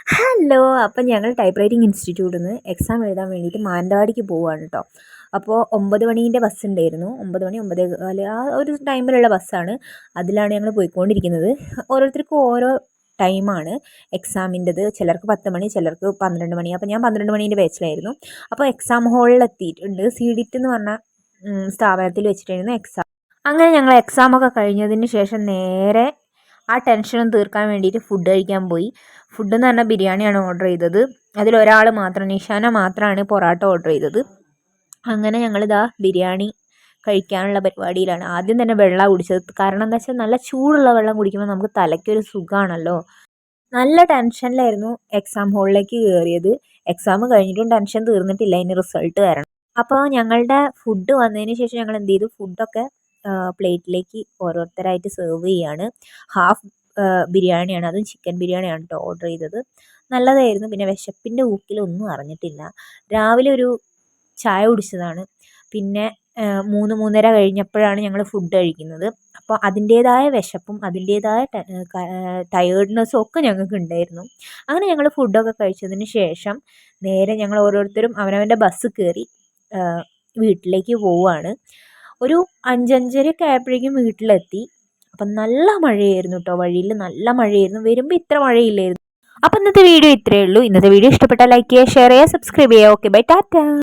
Hello. അപ്പം ഞങ്ങൾ type writing ഇൻസ്റ്റിറ്റ്യൂട്ടിൽ നിന്ന് എക്സാം എഴുതാൻ വേണ്ടിയിട്ട് മാനന്തവാടിക്ക് പോവുകയാണ് കേട്ടോ. അപ്പോൾ 9 മണീൻ്റെ ബസ് ഉണ്ടായിരുന്നു. 9 മണി 9:15 ആ ഒരു ടൈമിലുള്ള ബസ്സാണ്. അതിലാണ് ഞങ്ങൾ പോയിക്കൊണ്ടിരിക്കുന്നത്. ഓരോരുത്തർക്കും ഓരോ ടൈമാണ് എക്സാമിൻ്റെത്. ചിലർക്ക് 10 മണി, ചിലർക്ക് 12 മണി. അപ്പോൾ ഞാൻ 12 മണീൻ്റെ ബാച്ചിലായിരുന്നു. അപ്പോൾ എക്സാം ഹോളിൽ എത്തിയിട്ടുണ്ട്. സീഡിറ്റ് എന്ന് പറഞ്ഞ സ്ഥാപനത്തിൽ വെച്ചിട്ടായിരുന്നു എക്സാം. അങ്ങനെ ഞങ്ങൾ എക്സാമൊക്കെ കഴിഞ്ഞതിന് ശേഷം നേരെ ആ ടെൻഷനും തീർക്കാൻ വേണ്ടിയിട്ട് ഫുഡ് കഴിക്കാൻ പോയി. ഫുഡ് എന്ന് പറഞ്ഞാൽ ബിരിയാണിയാണ് ഓർഡർ ചെയ്തത്. അതിലൊരാൾ മാത്രം, നിഷാന മാത്രമാണ് പൊറോട്ട ഓർഡർ ചെയ്തത്. അങ്ങനെ ഞങ്ങളിതാ ബിരിയാണി കഴിക്കാനുള്ള പരിപാടിയിലാണ്. ആദ്യം തന്നെ വെള്ളം കുടിച്ചത്. കാരണം എന്താ വെച്ചാൽ നല്ല ചൂടുള്ള വെള്ളം കുടിക്കുമ്പോൾ നമുക്ക് തലയ്ക്കൊരു സുഖമാണല്ലോ. നല്ല ടെൻഷനിലായിരുന്നു എക്സാം ഹോളിലേക്ക് കയറിയത്. എക്സാം കഴിഞ്ഞിട്ടും ടെൻഷൻ തീർന്നിട്ടില്ല, ഇനി റിസൾട്ട് വരണം. അപ്പോൾ ഞങ്ങളുടെ ഫുഡ് വന്നതിന് ശേഷം ഞങ്ങൾ എന്ത് ചെയ്തു, ഫുഡൊക്കെ പ്ലേറ്റിലേക്ക് ഓരോരുത്തരായിട്ട് സെർവ് ചെയ്യാണ്. ഹാഫ് ബിരിയാണിയാണ്, അതും ചിക്കൻ ബിരിയാണിയാണ് കേട്ടോ ഓർഡർ ചെയ്തത്. നല്ലതായിരുന്നു. പിന്നെ വിശപ്പിൻ്റെ ഊക്കിലൊന്നും അറിഞ്ഞിട്ടില്ല. രാവിലെ ഒരു ചായ കുടിച്ചതാണ്. പിന്നെ 3-3:30 കഴിഞ്ഞപ്പോഴാണ് ഞങ്ങൾ ഫുഡ് കഴിക്കുന്നത്. അപ്പോൾ അതിൻ്റേതായ വിശപ്പും അതിൻ്റേതായ ടയേർഡ്നെസ്സും ഒക്കെ ഞങ്ങൾക്ക് ഉണ്ടായിരുന്നു. അങ്ങനെ ഞങ്ങൾ ഫുഡൊക്കെ കഴിച്ചതിന് ശേഷം നേരെ ഞങ്ങൾ ഓരോരുത്തരും അവനവൻ്റെ ബസ് കയറി വീട്ടിലേക്ക് പോവുകയാണ്. ഒരു 5-5:30 ആയപ്പോഴേക്കും വീട്ടിലെത്തി. അപ്പം നല്ല മഴയായിരുന്നു കേട്ടോ. വഴിയിൽ നല്ല മഴയായിരുന്നു. വരുമ്പോൾ ഇത്ര മഴയില്ലായിരുന്നു. അപ്പം ഇന്നത്തെ വീഡിയോ ഇത്രയേ ഉള്ളൂ. ഇന്നത്തെ വീഡിയോ ഇഷ്ടപ്പെട്ടാൽ ലൈക്ക് ചെയ്യുക, ഷെയർ ചെയ്യുക, സബ്സ്ക്രൈബ് ചെയ്യുക. Okay bye, Tata.